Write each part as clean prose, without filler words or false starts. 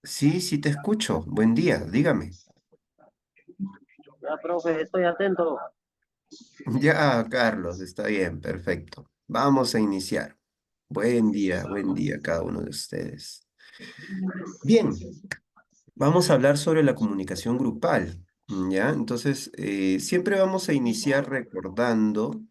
Sí, sí, te escucho. Buen día, dígame. Ya, profe, estoy atento. Ya, Carlos, está bien, perfecto. Vamos a iniciar. Buen día a cada uno de ustedes. Bien, vamos a hablar sobre la comunicación grupal, ¿ya? Entonces, siempre vamos a iniciar recordando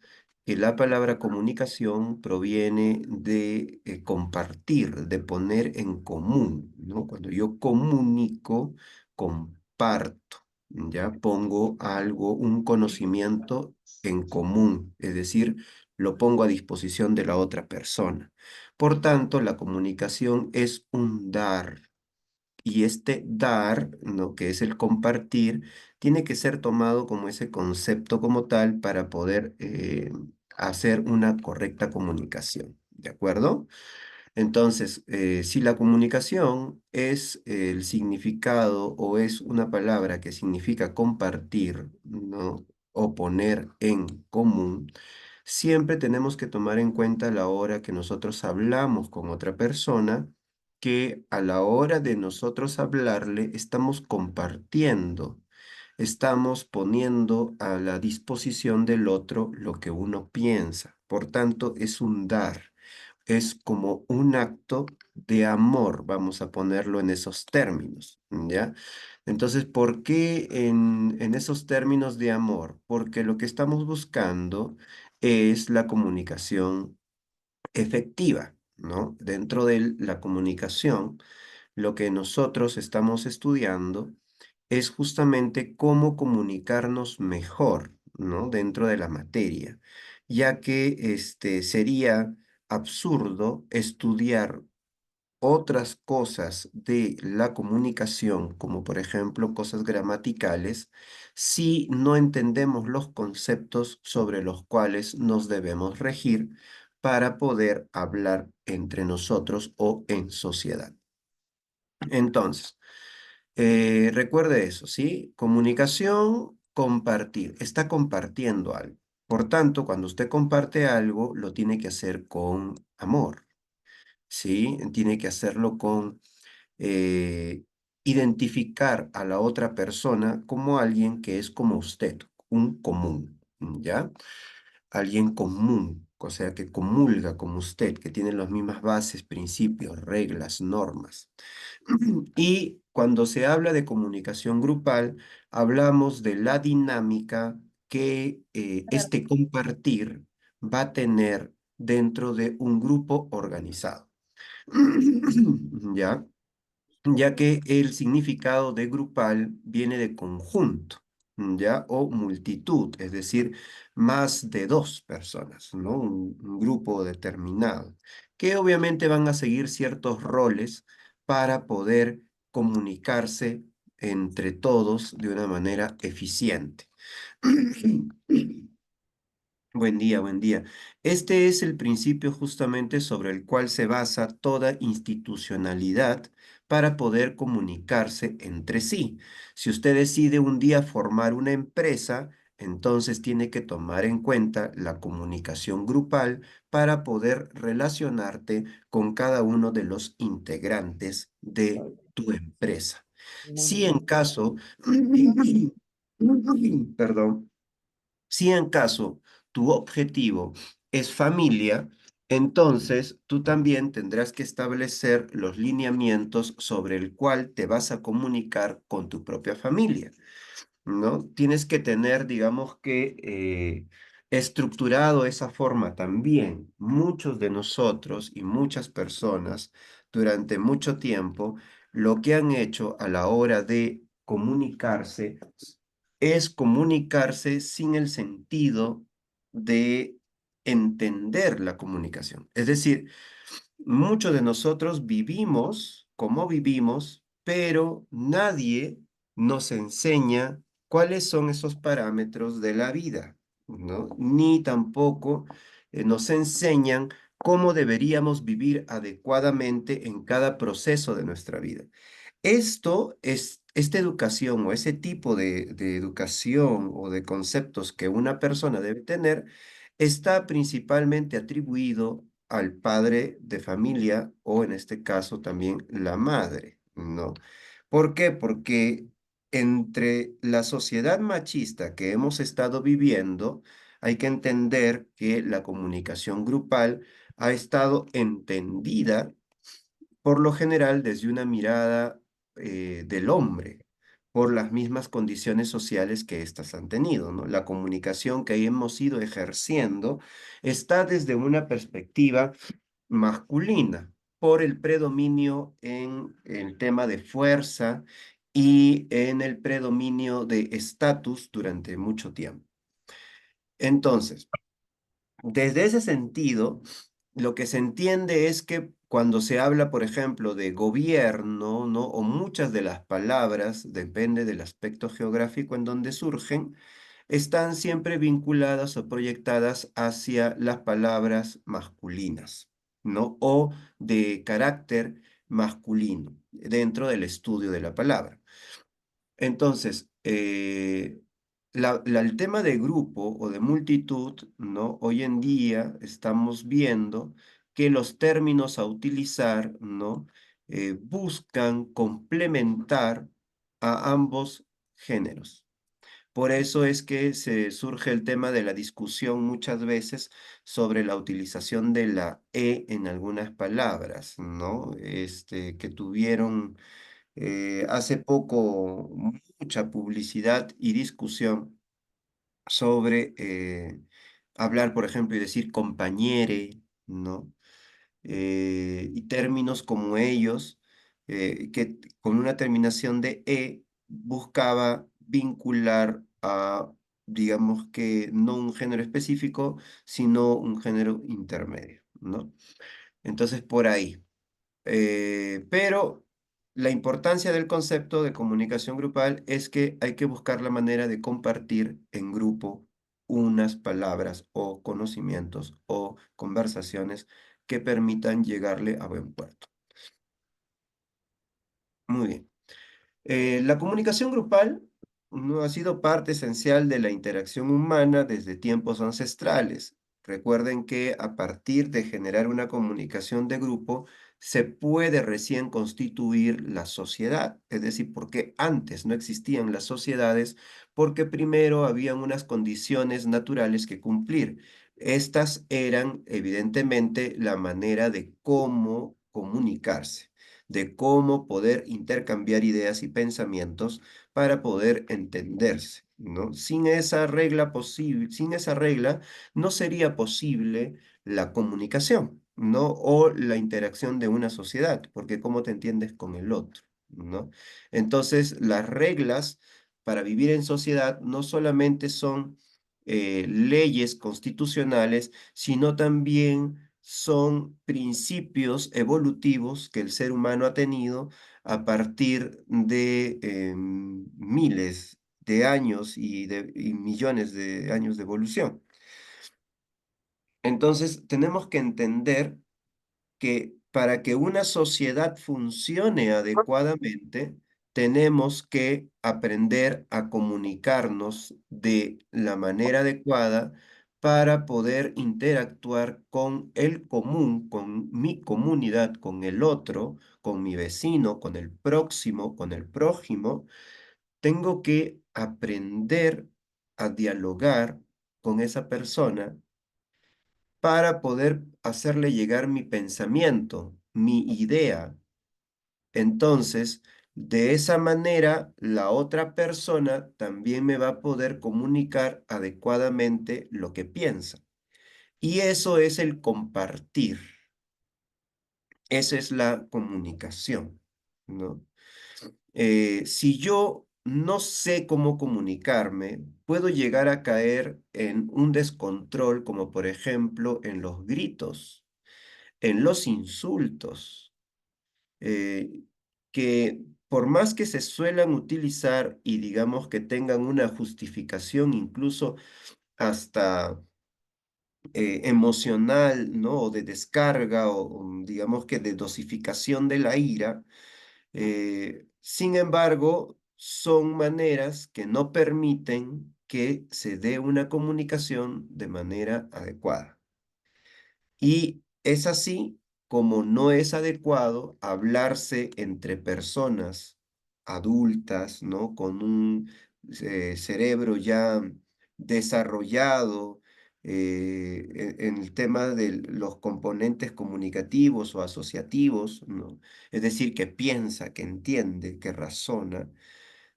que la palabra comunicación proviene de compartir, de poner en común, ¿no? Cuando yo comunico, comparto, ¿ya? Pongo algo, un conocimiento en común, es decir, lo pongo a disposición de la otra persona. Por tanto, la comunicación es un dar. Y este dar, ¿no? Que es el compartir, tiene que ser tomado como ese concepto como tal para poder hacer una correcta comunicación. ¿De acuerdo? Entonces, si la comunicación es el significado o es una palabra que significa compartir, ¿no? O poner en común, siempre tenemos que tomar en cuenta la hora que nosotros hablamos con otra persona, que a la hora de nosotros hablarle estamos compartiendo, estamos poniendo a la disposición del otro lo que uno piensa. Por tanto, es un dar, es como un acto de amor, vamos a ponerlo en esos términos, ¿ya? Entonces, ¿por qué en esos términos de amor? Porque lo que estamos buscando es la comunicación efectiva, ¿no? Dentro de la comunicación, lo que nosotros estamos estudiando es justamente cómo comunicarnos mejor, ¿no? Dentro de la materia, ya que sería absurdo estudiar otras cosas de la comunicación, como por ejemplo cosas gramaticales, si no entendemos los conceptos sobre los cuales nos debemos regir para poder hablar entre nosotros o en sociedad. Entonces, recuerde eso, ¿sí? Comunicación, compartir. Está compartiendo algo. Por tanto, cuando usted comparte algo, lo tiene que hacer con amor, ¿sí? Tiene que hacerlo con identificar a la otra persona como alguien que es como usted, un común, ¿ya? Alguien común, o sea, que comulga como usted, que tiene las mismas bases, principios, reglas, normas. Y cuando se habla de comunicación grupal, hablamos de la dinámica que este compartir va a tener dentro de un grupo organizado. ¿Ya? Ya que el significado de grupal viene de conjunto, ¿ya? O multitud, es decir, más de dos personas, ¿no? Un grupo determinado, que obviamente van a seguir ciertos roles para poder comunicarse entre todos de una manera eficiente. Buen día, buen día. Este es el principio justamente sobre el cual se basa toda institucionalidad para poder comunicarse entre sí. Si usted decide un día formar una empresa, entonces tiene que tomar en cuenta la comunicación grupal para poder relacionarte con cada uno de los integrantes de tu empresa. Si en caso, perdón, si en caso tu objetivo es familia, entonces tú también tendrás que establecer los lineamientos sobre el cual te vas a comunicar con tu propia familia, ¿no? Tienes que tener, digamos que, estructurado esa forma también. Muchos de nosotros y muchas personas durante mucho tiempo lo que han hecho a la hora de comunicarse es comunicarse sin el sentido de entender la comunicación. Es decir, muchos de nosotros vivimos como vivimos, pero nadie nos enseña cuáles son esos parámetros de la vida, ¿no? Ni tampoco nos enseñan cómo deberíamos vivir adecuadamente en cada proceso de nuestra vida. Esta educación o ese tipo de educación o de conceptos que una persona debe tener está principalmente atribuido al padre de familia o en este caso también la madre, ¿no? ¿Por qué? Porque entre la sociedad machista que hemos estado viviendo, hay que entender que la comunicación grupal ha estado entendida por lo general desde una mirada del hombre, por las mismas condiciones sociales que éstas han tenido, ¿no? La comunicación que hemos ido ejerciendo está desde una perspectiva masculina, por el predominio en el tema de fuerza y en el predominio de estatus durante mucho tiempo. Entonces, desde ese sentido, lo que se entiende es que cuando se habla, por ejemplo, de gobierno, ¿no? O muchas de las palabras, depende del aspecto geográfico en donde surgen, están siempre vinculadas o proyectadas hacia las palabras masculinas, ¿no? O de carácter masculino dentro del estudio de la palabra. Entonces, el tema de grupo o de multitud, ¿no? Hoy en día estamos viendo que los términos a utilizar, ¿no? Buscan complementar a ambos géneros. Por eso es que se surge el tema de la discusión muchas veces sobre la utilización de la E en algunas palabras, ¿no? Que tuvieron hace poco mucha publicidad y discusión sobre hablar, por ejemplo, y decir compañere, ¿no? Y términos como ellos, que con una terminación de E buscaba vincular a, digamos que no un género específico, sino un género intermedio, ¿no? Entonces, por ahí. Pero la importancia del concepto de comunicación grupal es que hay que buscar la manera de compartir en grupo unas palabras o conocimientos o conversaciones que permitan llegarle a buen puerto. Muy bien. La comunicación grupal no ha sido parte esencial de la interacción humana desde tiempos ancestrales. Recuerden que a partir de generar una comunicación de grupo se puede recién constituir la sociedad. Es decir, porque antes no existían las sociedades, porque primero habían unas condiciones naturales que cumplir. Estas eran evidentemente la manera de cómo comunicarse, de cómo poder intercambiar ideas y pensamientos para poder entenderse, ¿no? Sin esa regla no sería posible la comunicación, ¿no? O la interacción de una sociedad, porque cómo te entiendes con el otro, ¿no? Entonces, las reglas para vivir en sociedad no solamente son leyes constitucionales, sino también son principios evolutivos que el ser humano ha tenido a partir de miles de años y millones de años de evolución. Entonces, tenemos que entender que para que una sociedad funcione adecuadamente, tenemos que aprender a comunicarnos de la manera adecuada para poder interactuar con el común, con mi comunidad, con el otro, con mi vecino, con el próximo, con el prójimo. Tengo que aprender a dialogar con esa persona para poder hacerle llegar mi pensamiento, mi idea. Entonces, de esa manera, la otra persona también me va a poder comunicar adecuadamente lo que piensa. Y eso es el compartir. Esa es la comunicación, ¿no? Si yo no sé cómo comunicarme, puedo llegar a caer en un descontrol, como por ejemplo en los gritos, en los insultos, eh, que por más que se suelan utilizar y digamos que tengan una justificación incluso hasta emocional, ¿no? O de descarga o digamos que de dosificación de la ira, sin embargo, son maneras que no permiten que se dé una comunicación de manera adecuada. Y Es así como no es adecuado hablarse entre personas adultas, ¿no? Con un cerebro ya desarrollado en el tema de los componentes comunicativos o asociativos, ¿no? Es decir, que piensa, que entiende, que razona.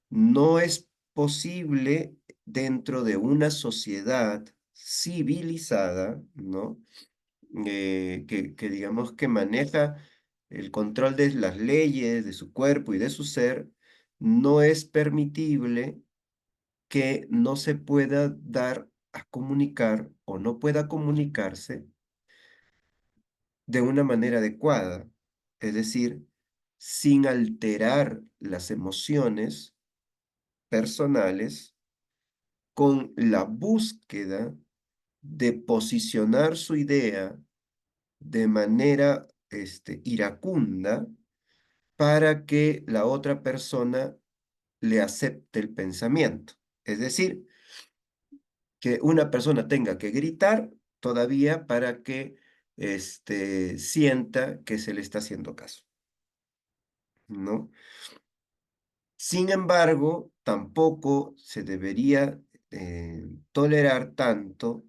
No es posible dentro de una sociedad civilizada, ¿no? Que digamos que maneja el control de las leyes, de su cuerpo y de su ser, no es permitible que no se pueda dar a comunicar o no pueda comunicarse de una manera adecuada, es decir, sin alterar las emociones personales con la búsqueda de posicionar su idea de manera iracunda para que la otra persona le acepte el pensamiento. Es decir, que una persona tenga que gritar todavía para que sienta que se le está haciendo caso, ¿no? Sin embargo, tampoco se debería tolerar tanto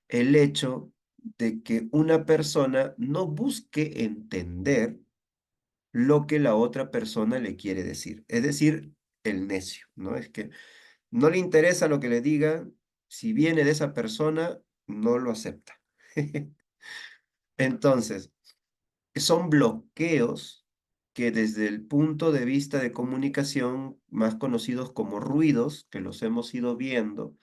el hecho de que una persona no busque entender lo que la otra persona le quiere decir. Es decir, el necio, ¿no? Es que no le interesa lo que le diga, si viene de esa persona, no lo acepta. Entonces, son bloqueos que desde el punto de vista de comunicación, más conocidos como ruidos, que los hemos ido viendo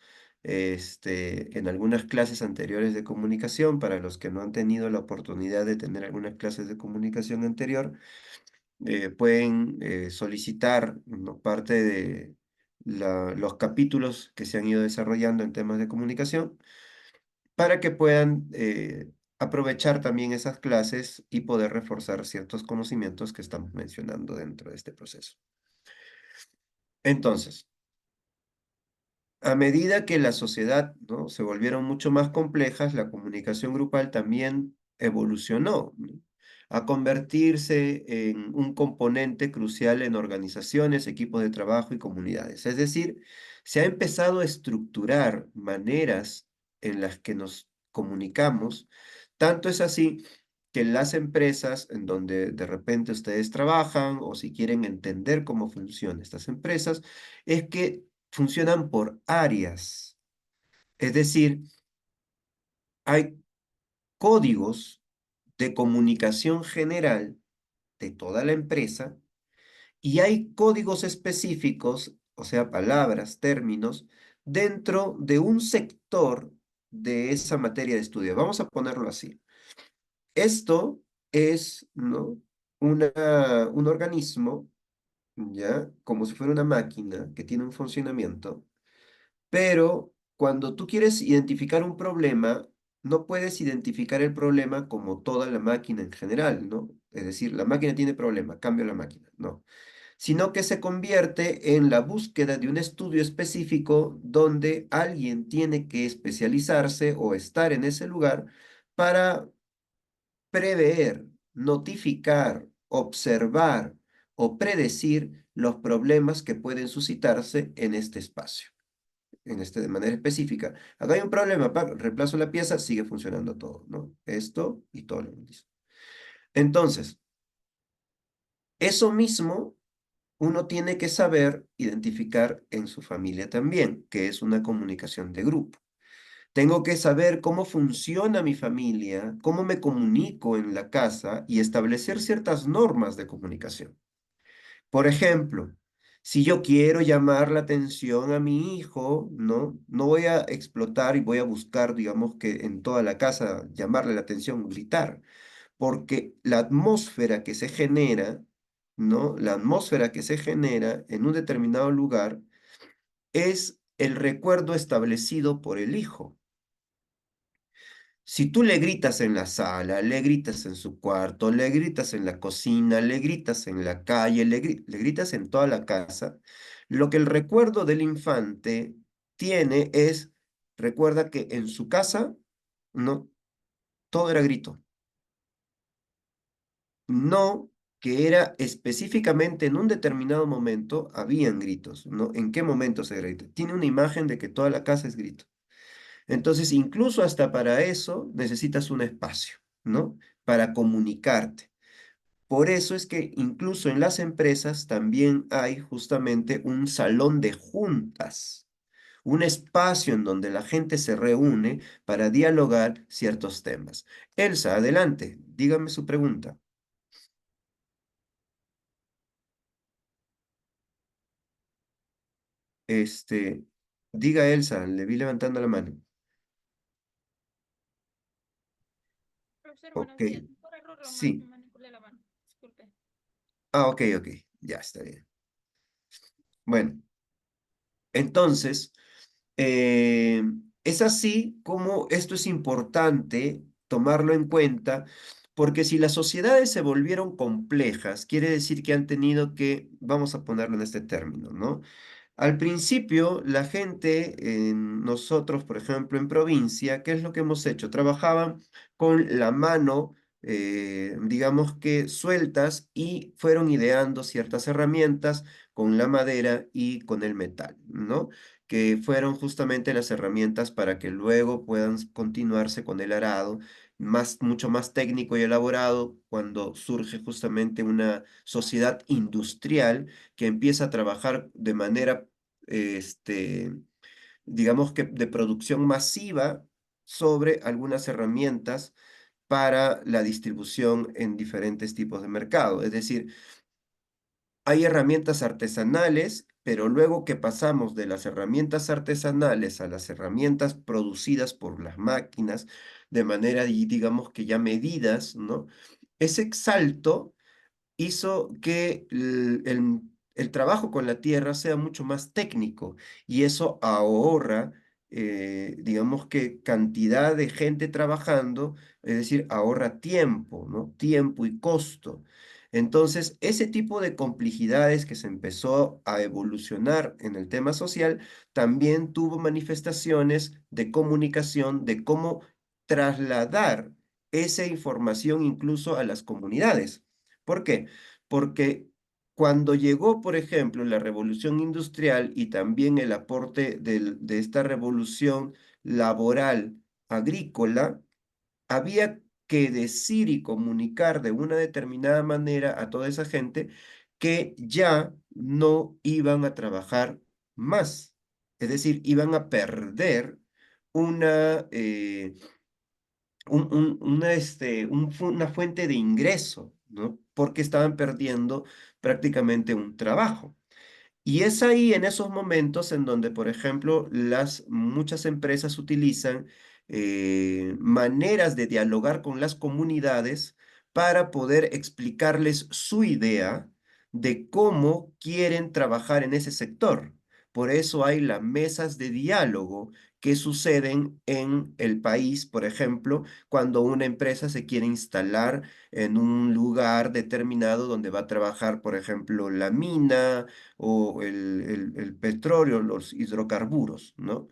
en algunas clases anteriores de comunicación, para los que no han tenido la oportunidad de tener algunas clases de comunicación anterior, pueden solicitar, ¿no? Parte de los capítulos que se han ido desarrollando en temas de comunicación para que puedan aprovechar también esas clases y poder reforzar ciertos conocimientos que estamos mencionando dentro de este proceso. Entonces, a medida que la sociedad, ¿no? se volvieron mucho más complejas, la comunicación grupal también evolucionó, ¿no? A convertirse en un componente crucial en organizaciones, equipos de trabajo y comunidades. Es decir, se ha empezado a estructurar maneras en las que nos comunicamos. Tanto es así que las empresas en donde de repente ustedes trabajan o si quieren entender cómo funcionan estas empresas, es que funcionan por áreas. Es decir, hay códigos de comunicación general de toda la empresa y hay códigos específicos, o sea, palabras, términos, dentro de un sector de esa materia de estudio. Vamos a ponerlo así. Esto es, ¿no? Un organismo, ¿ya? Como si fuera una máquina que tiene un funcionamiento. Pero cuando tú quieres identificar un problema, no puedes identificar el problema como toda la máquina en general, ¿no? Es decir, la máquina tiene problema, cambio la máquina, no. Sino que se convierte en la búsqueda de un estudio específico donde alguien tiene que especializarse o estar en ese lugar para prever, notificar, observar o predecir los problemas que pueden suscitarse en este espacio de manera específica. Acá hay un problema, reemplazo la pieza, sigue funcionando todo, ¿no? Esto y todo lo mismo. Entonces, eso mismo uno tiene que saber identificar en su familia también, que es una comunicación de grupo. Tengo que saber cómo funciona mi familia, cómo me comunico en la casa y establecer ciertas normas de comunicación. Por ejemplo, si yo quiero llamar la atención a mi hijo, ¿no? No voy a explotar y voy a buscar, digamos que en toda la casa llamarle la atención, gritar, porque la atmósfera que se genera, ¿no? La atmósfera que se genera en un determinado lugar es el recuerdo establecido por el hijo. Si tú le gritas en la sala, le gritas en su cuarto, le gritas en la cocina, le gritas en la calle, le gritas en toda la casa, lo que el recuerdo del infante tiene recuerda que en su casa, no, todo era grito. No que era específicamente en un determinado momento habían gritos, ¿no? ¿En qué momento se grita? Tiene una imagen de que toda la casa es grito. Entonces, incluso hasta para eso necesitas un espacio, ¿no? Para comunicarte. Por eso es que incluso en las empresas también hay justamente un salón de juntas, un espacio en donde la gente se reúne para dialogar ciertos temas. Elsa, adelante, dígame su pregunta. Este, diga Elsa, le vi levantando la mano. Profesor, Ok, buenos días. Por error sí. manipulé la mano. Disculpe. Ah, ok, ok, ya está bien. Bueno, entonces, eh, es así como esto es importante tomarlo en cuenta, porque si las sociedades se volvieron complejas, quiere decir que han tenido que, vamos a ponerlo en este término, ¿no? Al principio, la gente, nosotros, por ejemplo, en provincia, ¿qué es lo que hemos hecho? Trabajaban con la mano, digamos que sueltas, y fueron ideando ciertas herramientas con la madera y con el metal, ¿no? Que fueron justamente las herramientas para que luego puedan continuarse con el arado, mucho más técnico y elaborado, cuando surge justamente una sociedad industrial que empieza a trabajar de manera, este, digamos que de producción masiva sobre algunas herramientas para la distribución en diferentes tipos de mercado. Es decir, hay herramientas artesanales, pero luego que pasamos de las herramientas artesanales a las herramientas producidas por las máquinas de manera, digamos que ya medidas, ¿no? Ese salto hizo que el trabajo con la tierra sea mucho más técnico, y eso ahorra, digamos que cantidad de gente trabajando, es decir, ahorra tiempo, ¿no? Tiempo y costo. Entonces, ese tipo de complejidades que se empezó a evolucionar en el tema social también tuvo manifestaciones de comunicación, de cómo trasladar esa información incluso a las comunidades. ¿Por qué? Porque cuando llegó, por ejemplo, la revolución industrial y también el aporte de esta revolución laboral agrícola, había que decir y comunicar de una determinada manera a toda esa gente que ya no iban a trabajar más. Es decir, iban a perder una, una fuente de ingreso, ¿no? Porque estaban perdiendo prácticamente un trabajo. Y es ahí en esos momentos en donde, por ejemplo, muchas empresas utilizan maneras de dialogar con las comunidades para poder explicarles su idea de cómo quieren trabajar en ese sector. Por eso hay las mesas de diálogo que suceden en el país, por ejemplo, cuando una empresa se quiere instalar en un lugar determinado donde va a trabajar, por ejemplo, la mina o el petróleo, los hidrocarburos, ¿no?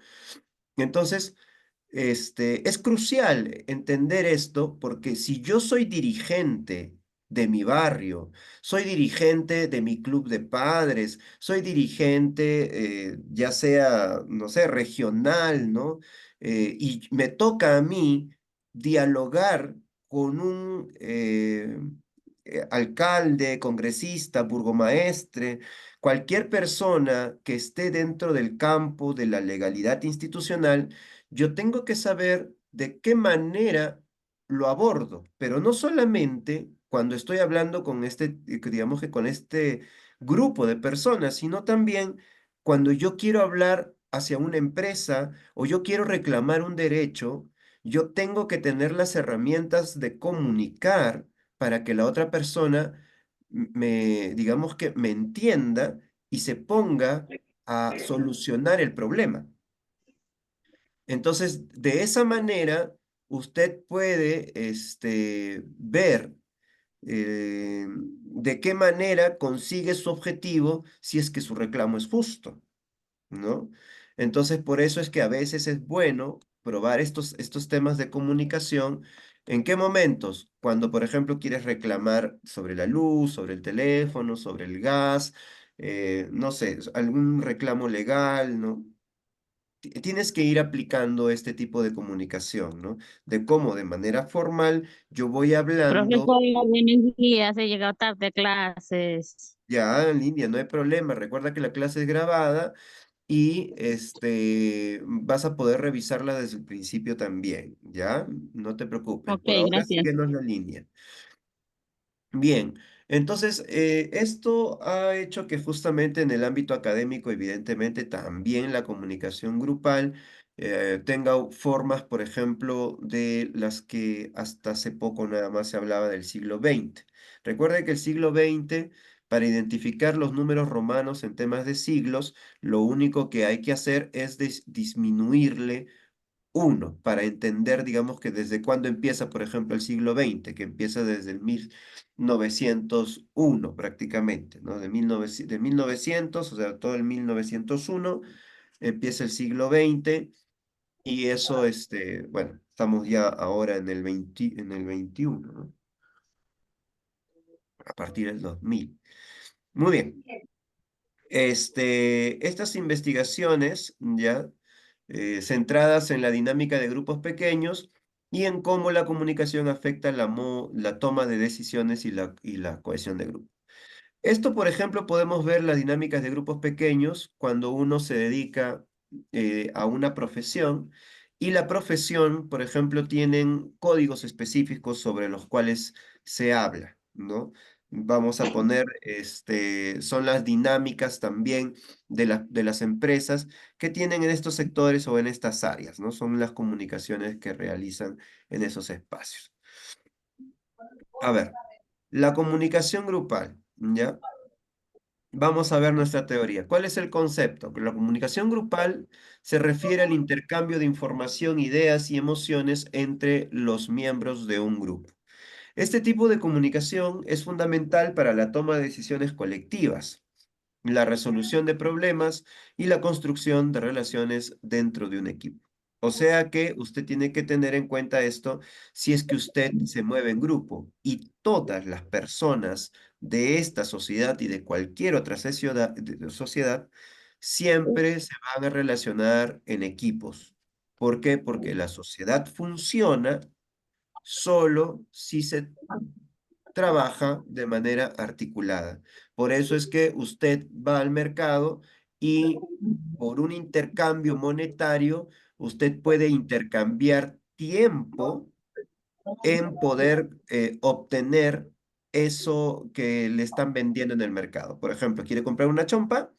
Entonces, es crucial entender esto, porque si yo soy dirigente de mi barrio, soy dirigente de mi club de padres, soy dirigente, ya sea, no sé, regional, ¿no? Y me toca a mí dialogar con un alcalde, congresista, burgomaestre, cualquier persona que esté dentro del campo de la legalidad institucional. Yo tengo que saber de qué manera lo abordo, pero no solamente cuando estoy hablando con que digamos que con este grupo de personas, sino también cuando yo quiero hablar hacia una empresa o yo quiero reclamar un derecho. Yo tengo que tener las herramientas de comunicar para que la otra persona digamos que me entienda y se ponga a solucionar el problema. Entonces, de esa manera, usted puede, ver de qué manera consigue su objetivo si es que su reclamo es justo, ¿no? Entonces, por eso es que a veces es bueno probar estos temas de comunicación, ¿En qué momentos? Cuando, por ejemplo, quieres reclamar sobre la luz, sobre el teléfono, sobre el gas, no sé, algún reclamo legal, ¿no? Tienes que ir aplicando este tipo de comunicación, ¿no? De cómo de manera formal yo voy hablando. Profesor, buenos días, he llegado tarde a clases. Ya en línea, no hay problema. Recuerda que la clase es grabada y vas a poder revisarla desde el principio también, ¿ya? No te preocupes. Ok, Por ahora gracias. síguenos la línea. Bien, entonces esto ha hecho que justamente en el ámbito académico, evidentemente, también la comunicación grupal tenga formas, por ejemplo, de las que hasta hace poco nada más se hablaba del siglo XX. Recuerde que el siglo XX, para identificar los números romanos en temas de siglos, lo único que hay que hacer es disminuirle uno para entender, digamos, que desde cuándo empieza, por ejemplo, el siglo XX, que empieza desde el 1901 prácticamente, ¿no? De 1900, o sea, todo el 1901, empieza el siglo XX y eso, bueno, estamos ya ahora en el 20 en el 21, ¿no? A partir del 2000. Muy bien. Estas investigaciones, ya, centradas en la dinámica de grupos pequeños y en cómo la comunicación afecta la toma de decisiones y la cohesión de grupo. Esto, por ejemplo, podemos ver las dinámicas de grupos pequeños cuando uno se dedica a una profesión y la profesión, por ejemplo, tienen códigos específicos sobre los cuales se habla, ¿no? Vamos a poner, son las dinámicas también de las empresas que tienen en estos sectores o en estas áreas, ¿no? Son las comunicaciones que realizan en esos espacios. A ver, la comunicación grupal, ¿ya? Vamos a ver nuestra teoría. ¿Cuál es el concepto? Que la comunicación grupal se refiere al intercambio de información, ideas y emociones entre los miembros de un grupo. Este tipo de comunicación es fundamental para la toma de decisiones colectivas, la resolución de problemas y la construcción de relaciones dentro de un equipo. O sea que usted tiene que tener en cuenta esto si es que usted se mueve en grupo y todas las personas de esta sociedad y de cualquier otra sociedad siempre se van a relacionar en equipos. ¿Por qué? Porque la sociedad funciona solo si se trabaja de manera articulada. Por eso es que usted va al mercado y por un intercambio monetario, usted puede intercambiar tiempo en poder obtener eso que le están vendiendo en el mercado. Por ejemplo, quiere comprar una chompa,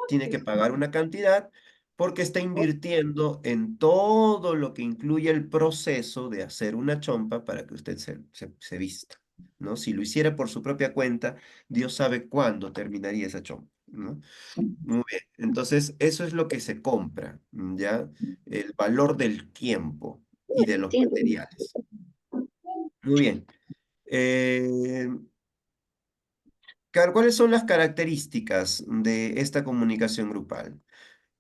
tiene que pagar una cantidad porque está invirtiendo en todo lo que incluye el proceso de hacer una chompa para que usted se vista, ¿no? Si lo hiciera por su propia cuenta, Dios sabe cuándo terminaría esa chompa, ¿no? Muy bien, entonces eso es lo que se compra, ¿ya? El valor del tiempo y de los materiales. Muy bien. Eh, ¿Cuáles son las características de esta comunicación grupal?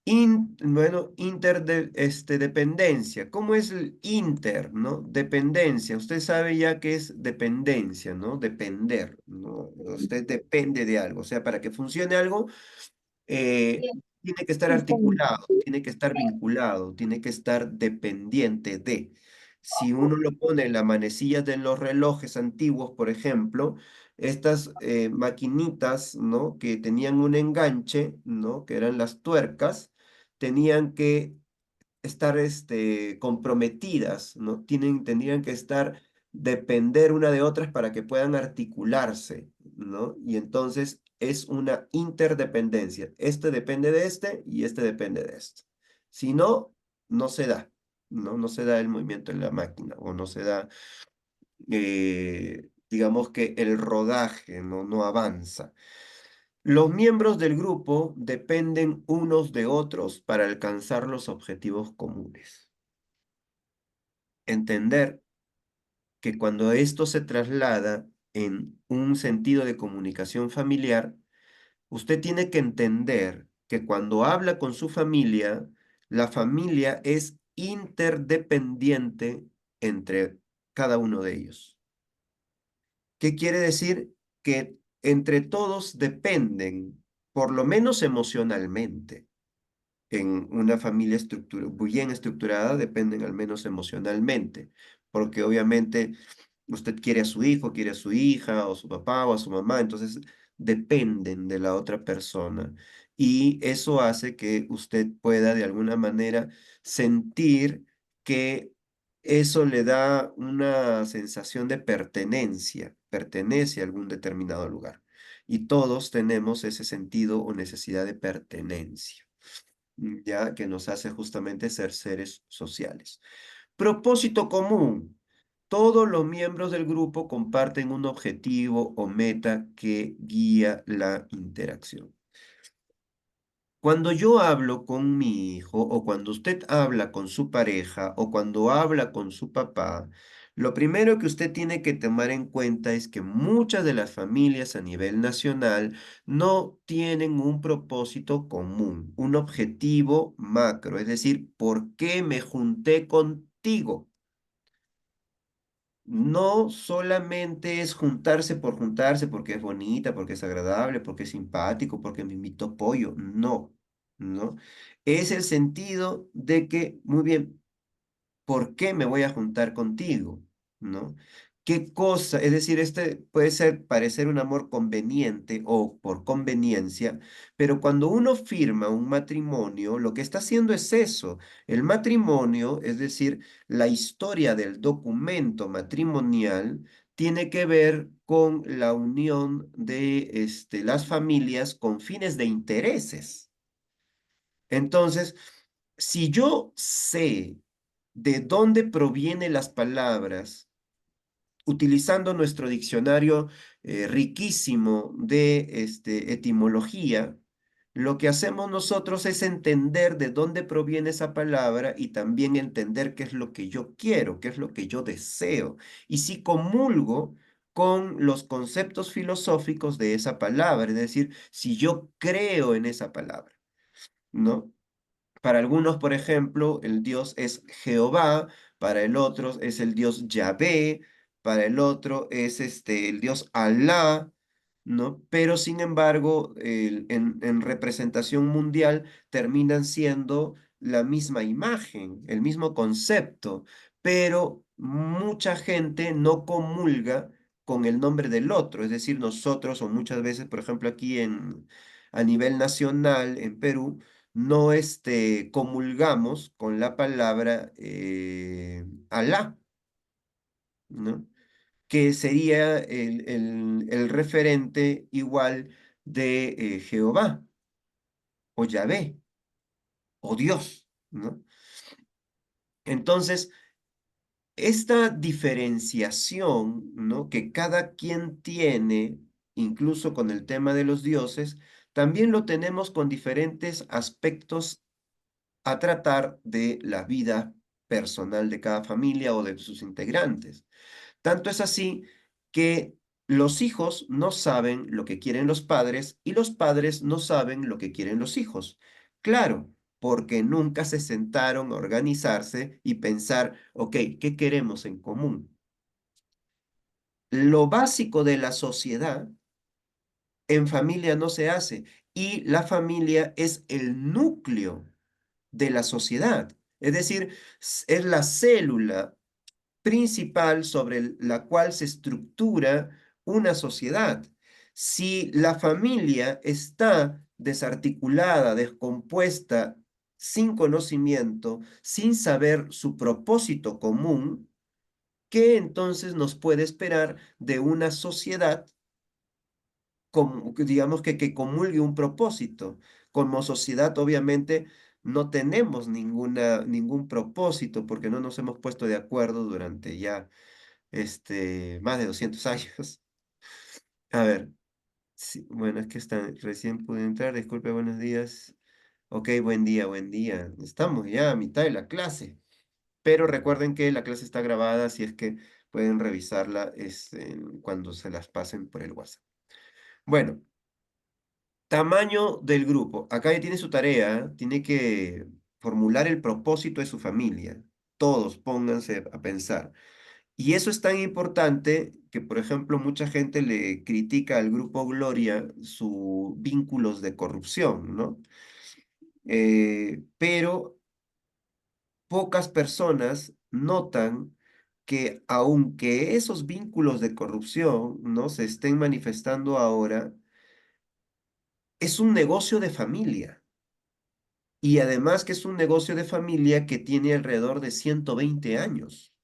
Bueno, dependencia. ¿Cómo es el inter, no? Dependencia. Usted sabe ya qué es dependencia, ¿no? Depender, ¿no? Usted depende de algo. O sea, para que funcione algo, eh, tiene que estar articulado, tiene que estar vinculado, tiene que estar dependiente de. Si uno lo pone en la manecilla de los relojes antiguos, por ejemplo, estas maquinitas, ¿no? Que tenían un enganche, ¿no? Que eran las tuercas, tenían que estar comprometidas, ¿no? Tendrían que estar, depender una de otras para que puedan articularse, ¿no? Y entonces es una interdependencia. Este depende de este y este depende de este. Si no, no se da, ¿no? No se da el movimiento en la máquina o no se da, digamos que el rodaje, ¿no? No avanza. Los miembros del grupo dependen unos de otros para alcanzar los objetivos comunes. Entender que cuando esto se traslada en un sentido de comunicación familiar, usted tiene que entender que cuando habla con su familia, la familia es interdependiente entre cada uno de ellos. ¿Qué quiere decir? Que entre todos dependen, por lo menos emocionalmente. En una familia bien estructurada dependen al menos emocionalmente, porque obviamente usted quiere a su hijo, quiere a su hija, o su papá, o a su mamá, entonces dependen de la otra persona. Y eso hace que usted pueda de alguna manera sentir que eso le da una sensación de pertenencia, pertenece a algún determinado lugar. Y todos tenemos ese sentido o necesidad de pertenencia, ya que nos hace justamente ser seres sociales. Propósito común. Todos los miembros del grupo comparten un objetivo o meta que guía la interacción. Cuando yo hablo con mi hijo o cuando usted habla con su pareja o cuando habla con su papá, lo primero que usted tiene que tomar en cuenta es que muchas de las familias a nivel nacional no tienen un propósito común, un objetivo macro, es decir, ¿por qué me junté contigo? No solamente es juntarse por juntarse porque es bonita, porque es agradable, porque es simpático, porque me invitó pollo. No, no. Es el sentido de que, muy bien, ¿por qué me voy a juntar contigo? ¿No? ¿Qué cosa? Es decir, este puede ser parecer un amor conveniente o por conveniencia, pero cuando uno firma un matrimonio, lo que está haciendo es eso. El matrimonio, es decir, la historia del documento matrimonial, tiene que ver con la unión de las familias con fines de intereses. Entonces, si yo sé de dónde provienen las palabras, utilizando nuestro diccionario riquísimo de etimología, lo que hacemos nosotros es entender de dónde proviene esa palabra y también entender qué es lo que yo quiero, qué es lo que yo deseo. Y si comulgo con los conceptos filosóficos de esa palabra, es decir, si yo creo en esa palabra, ¿no? Para algunos, por ejemplo, el Dios es Jehová, para el otro es el Dios Yahvé, para el otro es el Dios Alá, ¿no? Pero sin embargo, en representación mundial terminan siendo la misma imagen, el mismo concepto, pero mucha gente no comulga con el nombre del otro, es decir, nosotros o muchas veces, por ejemplo, aquí a nivel nacional, en Perú, no comulgamos con la palabra Alá, ¿no? Que sería el referente igual de Jehová o Yahvé o Dios, ¿no? Entonces, esta diferenciación, ¿no? Que cada quien tiene, incluso con el tema de los dioses, también lo tenemos con diferentes aspectos a tratar de la vida personal de cada familia o de sus integrantes. Tanto es así que los hijos no saben lo que quieren los padres y los padres no saben lo que quieren los hijos. Claro, porque nunca se sentaron a organizarse y pensar, ok, ¿qué queremos en común? Lo básico de la sociedad en familia no se hace y la familia es el núcleo de la sociedad. Es decir, es la célula principal sobre la cual se estructura una sociedad. Si la familia está desarticulada, descompuesta, sin conocimiento, sin saber su propósito común, ¿qué entonces nos puede esperar de una sociedad como, digamos que comulgue un propósito? Como sociedad, obviamente, no tenemos ningún propósito porque no nos hemos puesto de acuerdo durante ya más de 200 años. A ver, sí, bueno, es que recién pude entrar, disculpe, buenos días. Ok, buen día, buen día. Estamos ya a mitad de la clase, pero recuerden que la clase está grabada, si es que pueden revisarla cuando se las pasen por el WhatsApp. Bueno, tamaño del grupo. Acá ya tiene su tarea, ¿eh? Tiene que formular el propósito de su familia. Todos pónganse a pensar. Y eso es tan importante que, por ejemplo, mucha gente le critica al Grupo Gloria sus vínculos de corrupción, ¿no? Pero pocas personas notan que aunque esos vínculos de corrupción, ¿no? se estén manifestando ahora, es un negocio de familia. Y además que es un negocio de familia que tiene alrededor de 120 años.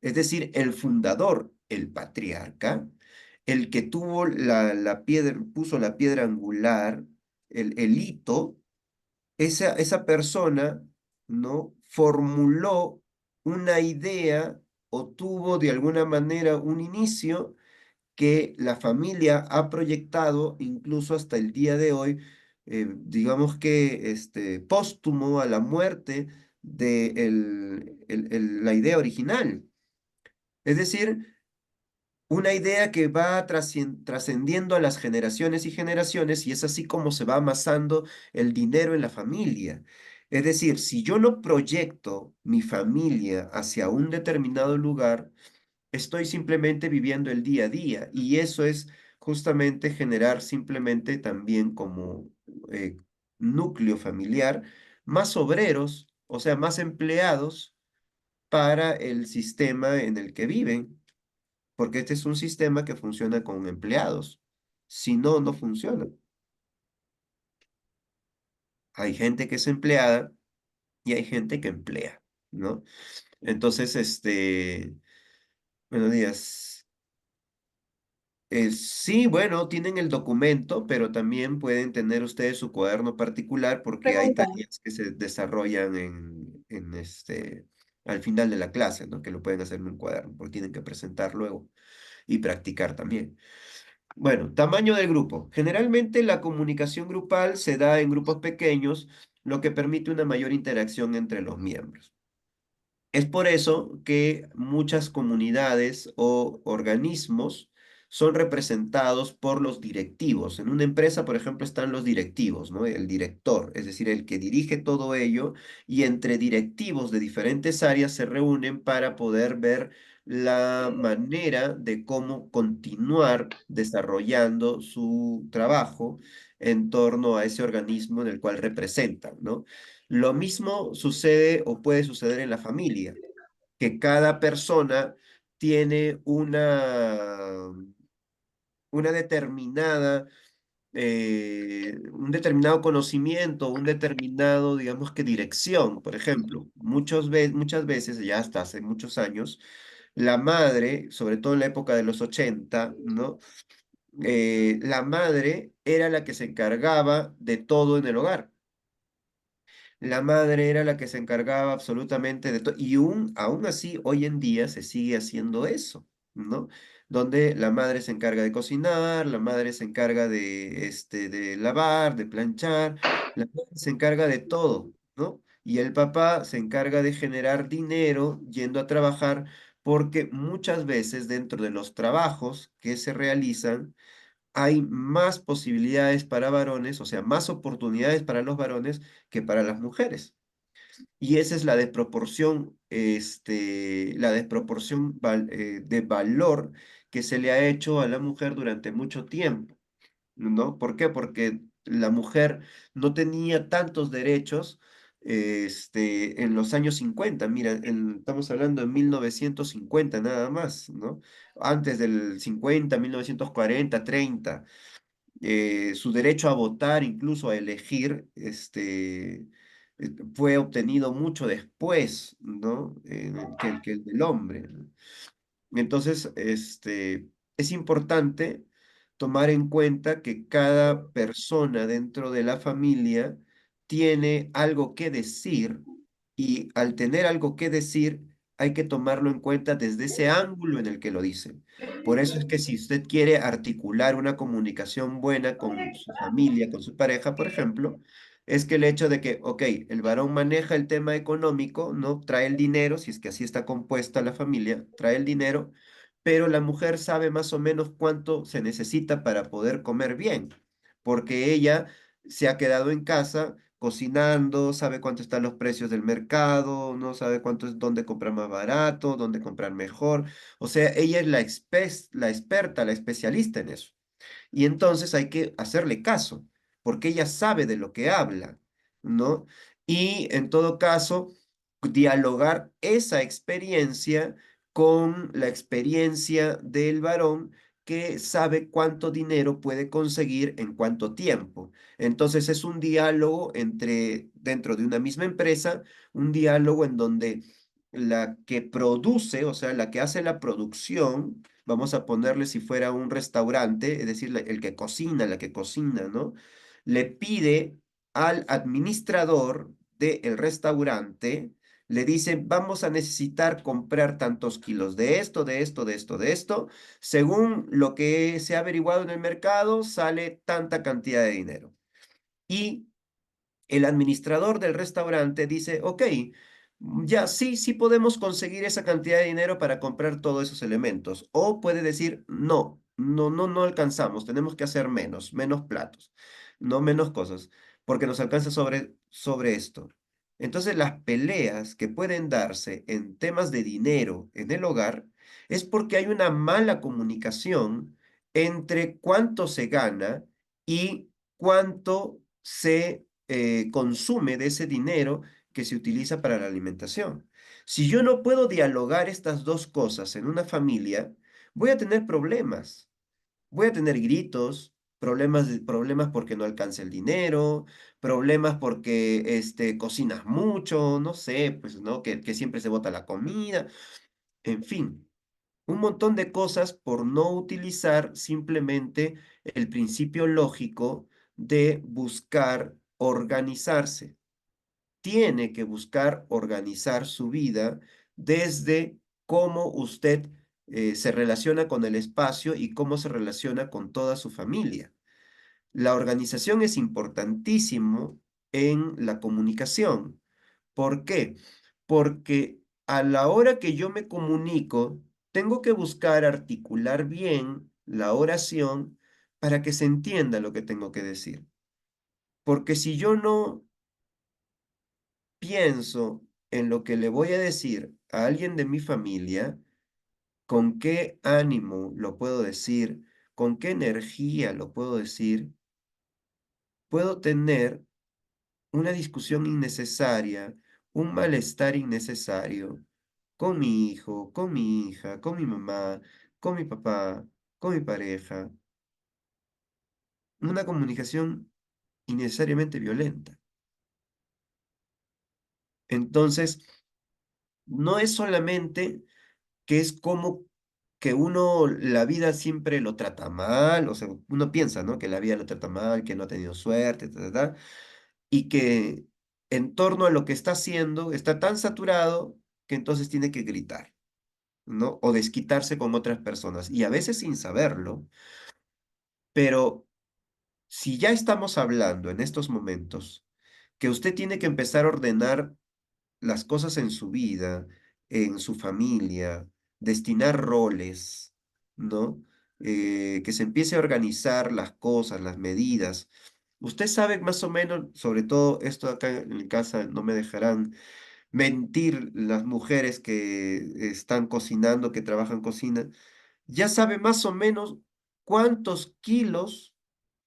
Es decir, el fundador, el patriarca, el que tuvo la piedra, puso la piedra angular, el hito, esa persona, ¿no? Formuló una idea o tuvo de alguna manera un inicio que la familia ha proyectado incluso hasta el día de hoy, digamos que póstumo a la muerte de la idea original. Es decir, una idea que va trascendiendo a las generaciones y generaciones y es así como se va amasando el dinero en la familia. Es decir, si yo no proyecto mi familia hacia un determinado lugar, estoy simplemente viviendo el día a día y eso es justamente generar simplemente también como eh, núcleo familiar más obreros, o sea, más empleados para el sistema en el que viven, porque este es un sistema que funciona con empleados. Si no, no funciona. Hay gente que es empleada y hay gente que emplea, ¿no? Entonces, buenos días. Sí, bueno, tienen el documento, pero también pueden tener ustedes su cuaderno particular porque hay Pregunta. tareas que se desarrollan al final de la clase, ¿no? Que lo pueden hacer en un cuaderno, porque tienen que presentar luego y practicar también. Bueno, tamaño del grupo. Generalmente la comunicación grupal se da en grupos pequeños, lo que permite una mayor interacción entre los miembros. Es por eso que muchas comunidades o organismos son representados por los directivos. En una empresa, por ejemplo, están los directivos, ¿no? El director, es decir, el que dirige todo ello, y entre directivos de diferentes áreas se reúnen para poder ver la manera de cómo continuar desarrollando su trabajo en torno a ese organismo en el cual representan, ¿no? Lo mismo sucede o puede suceder en la familia, que cada persona tiene una determinada, un determinado conocimiento, un determinado, digamos que dirección. Por ejemplo, muchas veces, ya hasta hace muchos años, la madre, sobre todo en la época de los 80, ¿no? La madre era la que se encargaba de todo en el hogar. La madre era la que se encargaba absolutamente de todo. Y aún así, hoy en día se sigue haciendo eso, ¿no? Donde la madre se encarga de cocinar, la madre se encarga de lavar, de planchar, la madre se encarga de todo, ¿no? Y el papá se encarga de generar dinero yendo a trabajar, porque muchas veces dentro de los trabajos que se realizan, hay más posibilidades para varones, o sea, más oportunidades para los varones que para las mujeres. Y esa es la desproporción de valor que se le ha hecho a la mujer durante mucho tiempo, ¿no? ¿Por qué? Porque la mujer no tenía tantos derechos, en los años 50. Mira, estamos hablando de 1950 nada más, ¿no? Antes del 50, 1940, 30, su derecho a votar, incluso a elegir, fue obtenido mucho después, ¿no? Que el del hombre. Entonces, es importante tomar en cuenta que cada persona dentro de la familia tiene algo que decir y al tener algo que decir hay que tomarlo en cuenta desde ese ángulo en el que lo dice. Por eso es que si usted quiere articular una comunicación buena con su familia, con su pareja, por ejemplo, es que el hecho de que, ok, el varón maneja el tema económico, ¿no? Trae el dinero, si es que así está compuesta la familia, trae el dinero, pero la mujer sabe más o menos cuánto se necesita para poder comer bien, porque ella se ha quedado en casa cocinando, sabe cuánto están los precios del mercado, no sabe cuánto es, dónde comprar más barato, dónde comprar mejor. O sea, ella es la experta, la especialista en eso. Y entonces hay que hacerle caso, porque ella sabe de lo que habla, ¿no? Y en todo caso, dialogar esa experiencia con la experiencia del varón que sabe cuánto dinero puede conseguir en cuánto tiempo. Entonces es un diálogo entre, dentro de una misma empresa, un diálogo en donde la que produce, o sea, la que hace la producción, vamos a ponerle si fuera un restaurante, es decir, el que cocina, la que cocina, ¿no? Le pide al administrador del restaurante, le dice, vamos a necesitar comprar tantos kilos de esto, de esto, de esto, de esto. Según lo que se ha averiguado en el mercado, sale tanta cantidad de dinero. Y el administrador del restaurante dice, ok, ya sí, sí podemos conseguir esa cantidad de dinero para comprar todos esos elementos. O puede decir, no, no, no, no alcanzamos, tenemos que hacer menos, menos platos, no menos cosas, porque nos alcanza sobre esto. Entonces, las peleas que pueden darse en temas de dinero en el hogar es porque hay una mala comunicación entre cuánto se gana y cuánto se consume de ese dinero que se utiliza para la alimentación. Si yo no puedo dialogar estas dos cosas en una familia, voy a tener problemas. Voy a tener gritos, problemas porque no alcanza el dinero, problemas porque cocinas mucho, no sé, pues, ¿no? Que siempre se bota la comida, en fin, un montón de cosas por no utilizar simplemente el principio lógico de buscar organizarse. Tiene que buscar organizar su vida desde cómo usted se relaciona con el espacio y cómo se relaciona con toda su familia. La organización es importantísimo en la comunicación. ¿Por qué? Porque a la hora que yo me comunico, tengo que buscar articular bien la oración para que se entienda lo que tengo que decir. Porque si yo no pienso en lo que le voy a decir a alguien de mi familia, con qué ánimo lo puedo decir, con qué energía lo puedo decir, puedo tener una discusión innecesaria, un malestar innecesario con mi hijo, con mi hija, con mi mamá, con mi papá, con mi pareja. Una comunicación innecesariamente violenta. Entonces, no es solamente que es como que uno la vida siempre lo trata mal, o sea, uno piensa, ¿no? Que la vida lo trata mal, que no ha tenido suerte, ta, ta, ta, y que en torno a lo que está haciendo está tan saturado que entonces tiene que gritar, ¿no? O desquitarse con otras personas, y a veces sin saberlo, pero si ya estamos hablando en estos momentos que usted tiene que empezar a ordenar las cosas en su vida, en su familia, destinar roles, ¿no? Que se empiece a organizar las cosas, las medidas. Usted sabe más o menos, sobre todo esto acá en mi casa, no me dejarán mentir las mujeres que están cocinando, que trabajan cocina, ya sabe más o menos cuántos kilos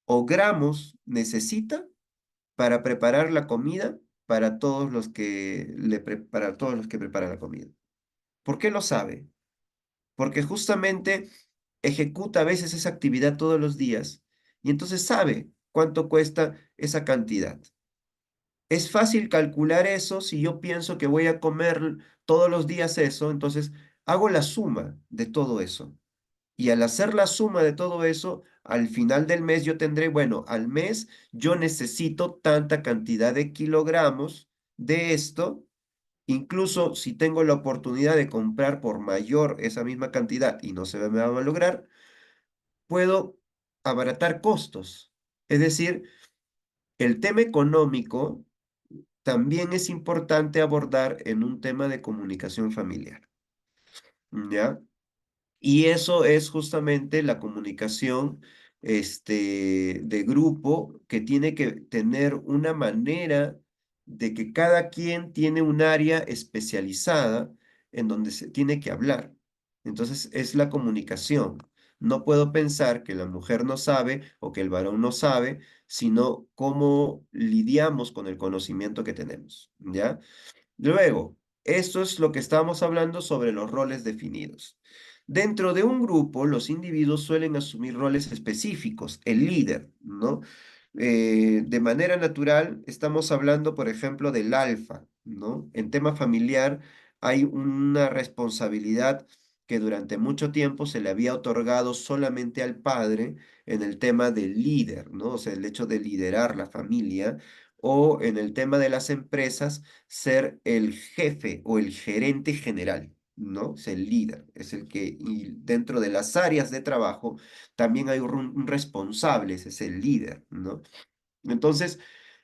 o gramos necesita para preparar la comida para todos los que para todos los que preparan la comida. ¿Por qué lo sabe? Porque justamente ejecuta a veces esa actividad todos los días y entonces sabe cuánto cuesta esa cantidad. Es fácil calcular eso si yo pienso que voy a comer todos los días eso, entonces hago la suma de todo eso. Y al hacer la suma de todo eso, al final del mes yo tendré, bueno, al mes yo necesito tanta cantidad de kilogramos de esto. Incluso si tengo la oportunidad de comprar por mayor esa misma cantidad y no se me va a lograr, puedo abaratar costos. Es decir, el tema económico también es importante abordar en un tema de comunicación familiar, ¿ya? Y eso es justamente la comunicación de grupo que tiene que tener una manera de que cada quien tiene un área especializada en donde se tiene que hablar. Entonces es la comunicación. No puedo pensar que la mujer no sabe o que el varón no sabe, sino cómo lidiamos con el conocimiento que tenemos, ¿ya? Luego, esto es lo que estábamos hablando sobre los roles definidos. Dentro de un grupo, los individuos suelen asumir roles específicos, el líder, ¿no? De manera natural, estamos hablando, por ejemplo, del alfa, ¿no? En tema familiar hay una responsabilidad que durante mucho tiempo se le había otorgado solamente al padre en el tema del líder, ¿no? O sea, el hecho de liderar la familia, o en el tema de las empresas, ser el jefe o el gerente general, ¿no? Es el líder, es el que, y dentro de las áreas de trabajo también hay un responsable, ese es el líder, ¿no? Entonces,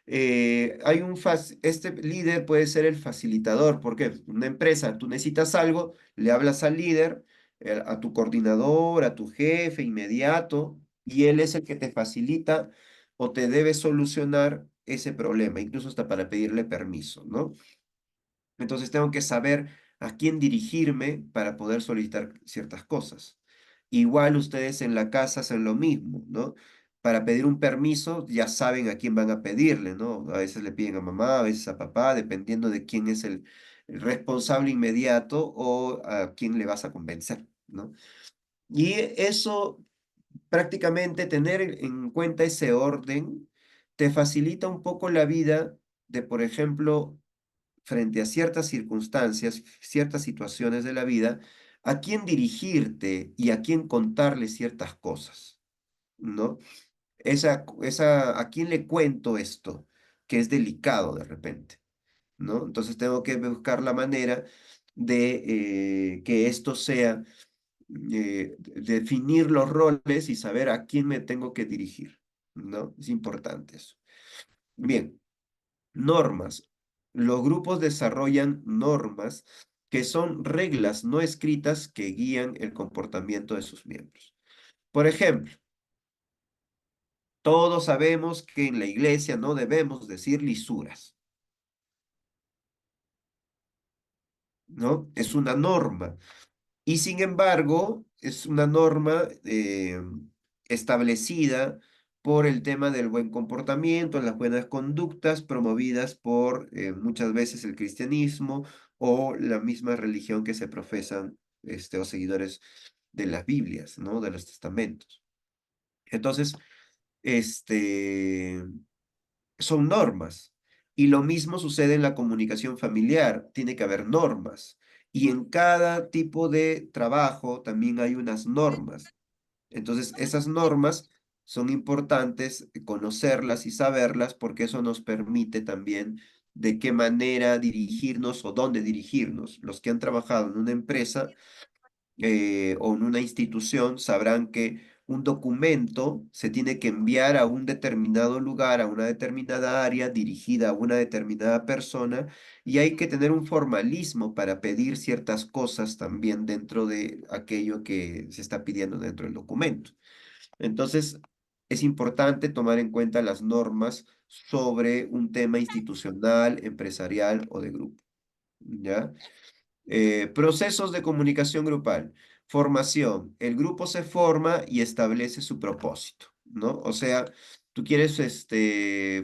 este líder puede ser el facilitador, porque una empresa, tú necesitas algo, le hablas al líder, a tu coordinador, a tu jefe inmediato, y él es el que te facilita o te debe solucionar ese problema, incluso hasta para pedirle permiso, ¿no? Entonces tengo que saber a quién dirigirme para poder solicitar ciertas cosas. Igual ustedes en la casa hacen lo mismo, ¿no? Para pedir un permiso ya saben a quién van a pedirle, ¿no? A veces le piden a mamá, a veces a papá, dependiendo de quién es el responsable inmediato o a quién le vas a convencer, ¿no? Y eso prácticamente tener en cuenta ese orden te facilita un poco la vida de, por ejemplo, frente a ciertas circunstancias, ciertas situaciones de la vida, a quién dirigirte y a quién contarle ciertas cosas, ¿no? A quién le cuento esto, que es delicado de repente, ¿no? Entonces tengo que buscar la manera de que esto sea, definir los roles y saber a quién me tengo que dirigir, ¿no? Es importante eso. Bien. Normas. Los grupos desarrollan normas que son reglas no escritas que guían el comportamiento de sus miembros. Por ejemplo, todos sabemos que en la iglesia no debemos decir lisuras, ¿no? Es una norma. Y sin embargo, es una norma establecida por el tema del buen comportamiento, las buenas conductas promovidas por muchas veces el cristianismo o la misma religión que se profesan o seguidores de las Biblias, ¿no? De los testamentos. Entonces, este, son normas. Y lo mismo sucede en la comunicación familiar, tiene que haber normas. Y en cada tipo de trabajo también hay unas normas. Entonces, esas normas son importantes conocerlas y saberlas porque eso nos permite también de qué manera dirigirnos o dónde dirigirnos. Los que han trabajado en una empresa o en una institución sabrán que un documento se tiene que enviar a un determinado lugar, a una determinada área dirigida a una determinada persona y hay que tener un formalismo para pedir ciertas cosas también dentro de aquello que se está pidiendo dentro del documento. Entonces, es importante tomar en cuenta las normas sobre un tema institucional, empresarial o de grupo, ¿ya? Procesos de comunicación grupal. Formación. El grupo se forma y establece su propósito, ¿no? O sea, tú quieres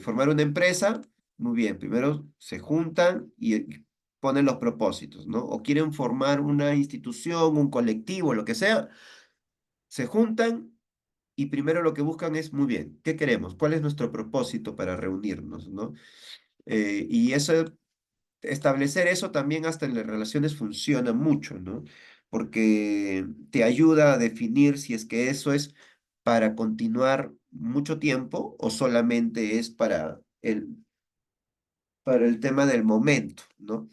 formar una empresa, muy bien, primero se juntan y ponen los propósitos, ¿no? O quieren formar una institución, un colectivo, lo que sea, se juntan y primero lo que buscan es, muy bien, ¿qué queremos? ¿Cuál es nuestro propósito para reunirnos, ¿no? Y eso establecer eso también hasta en las relaciones funciona mucho, ¿no? Porque te ayuda a definir si es que eso es para continuar mucho tiempo o solamente es para el tema del momento, ¿no?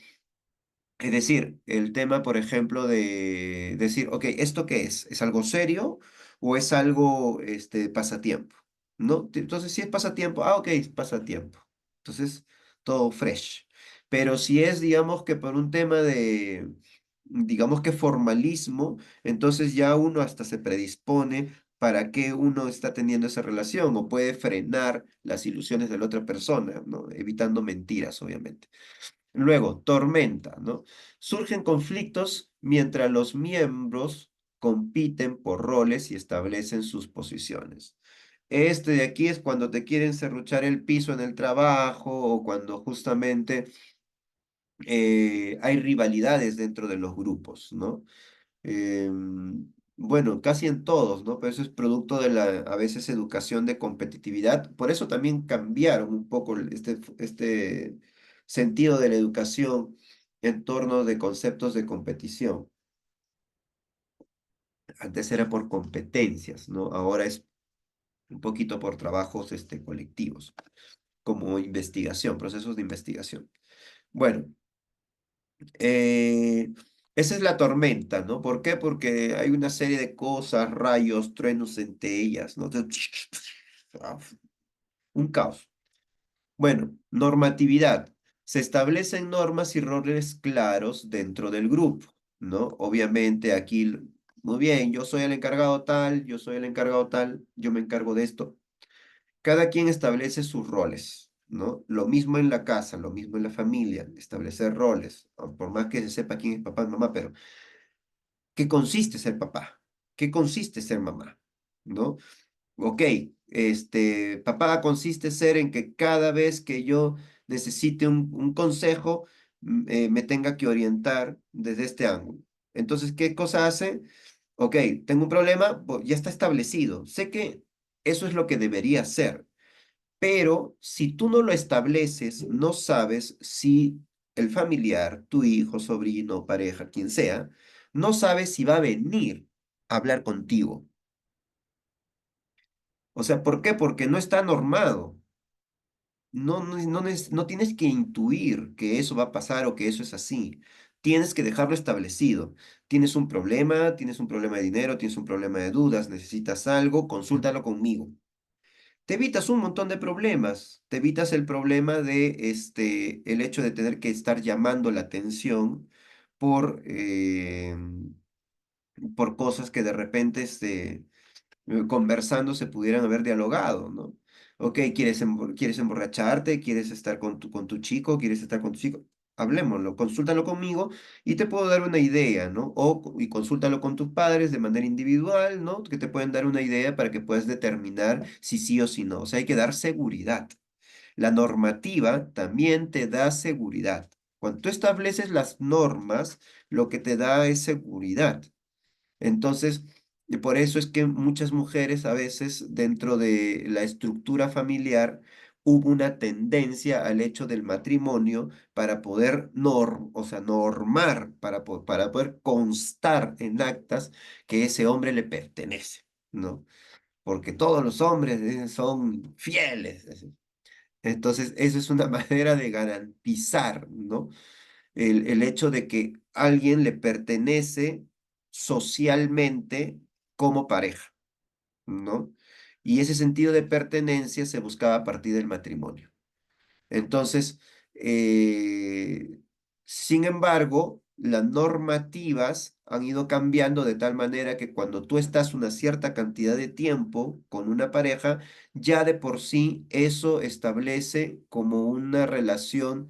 Es decir, el tema, por ejemplo, de decir, ok, ¿esto qué es? ¿Es algo serio o es algo, pasatiempo? ¿No? Entonces, si es pasatiempo, ok, es pasatiempo. Entonces, todo fresh. Pero si es, digamos que por un tema digamos que formalismo, entonces ya uno hasta se predispone para qué uno está teniendo esa relación o puede frenar las ilusiones de la otra persona, ¿no? Evitando mentiras, obviamente. Luego, tormenta, ¿no? Surgen conflictos mientras los miembros compiten por roles y establecen sus posiciones. Este de aquí es cuando te quieren serruchar el piso en el trabajo o cuando justamente hay rivalidades dentro de los grupos, ¿no? Bueno, casi en todos, ¿no? Pero eso es producto de la, a veces, educación de competitividad. Por eso también cambiaron un poco este sentido de la educación en torno de conceptos de competición. Antes era por competencias, ¿no? Ahora es un poquito por trabajos colectivos, como investigación, procesos de investigación. Bueno, Eh, esa es la tormenta, ¿no? ¿Por qué? Porque hay una serie de cosas, rayos, truenos entre ellas, ¿no? Un caos. Bueno, normatividad. Se establecen normas y roles claros dentro del grupo, ¿no? Obviamente aquí, muy bien, yo soy el encargado tal, yo soy el encargado tal, yo me encargo de esto. Cada quien establece sus roles, ¿no? Lo mismo en la casa, lo mismo en la familia, establecer roles, por más que se sepa quién es papá y mamá, pero ¿qué consiste ser papá? ¿Qué consiste ser mamá? ¿No? Ok, papá consiste ser en que cada vez que yo necesite un consejo, me tenga que orientar desde este ángulo. Entonces, ¿qué cosa hace? Ok, tengo un problema, ya está establecido. Sé que eso es lo que debería ser. Pero si tú no lo estableces, no sabes si el familiar, tu hijo, sobrino, pareja, quien sea, no sabes si va a venir a hablar contigo. O sea, ¿por qué? Porque no está normado. No tienes que intuir que eso va a pasar o que eso es así. Tienes que dejarlo establecido. Tienes un problema de dinero, tienes un problema de dudas, necesitas algo, consúltalo conmigo. Te evitas un montón de problemas. Te evitas el problema de el hecho de tener que estar llamando la atención por, por cosas que de repente conversando se pudieran haber dialogado, ¿no? Ok, ¿quieres emborracharte? ¿Quieres estar con tu chico? ¿Quieres estar con tu chico? Hablémoslo, consúltalo conmigo y te puedo dar una idea, ¿no? Y consúltalo con tus padres de manera individual, ¿no? Que te pueden dar una idea para que puedas determinar si sí o si no. O sea, hay que dar seguridad. La normativa también te da seguridad. Cuando tú estableces las normas, lo que te da es seguridad. Entonces, y por eso es que muchas mujeres a veces dentro de la estructura familiar hubo una tendencia al hecho del matrimonio para poder o sea, normar, para poder constar en actas que ese hombre le pertenece, ¿no? Porque todos los hombres son fieles. Entonces, eso es una manera de garantizar, ¿no? El hecho de que alguien le pertenece socialmente como pareja, ¿no? Y ese sentido de pertenencia se buscaba a partir del matrimonio. Entonces, eh, sin embargo, las normativas han ido cambiando de tal manera que cuando tú estás una cierta cantidad de tiempo con una pareja, ya de por sí eso establece como una relación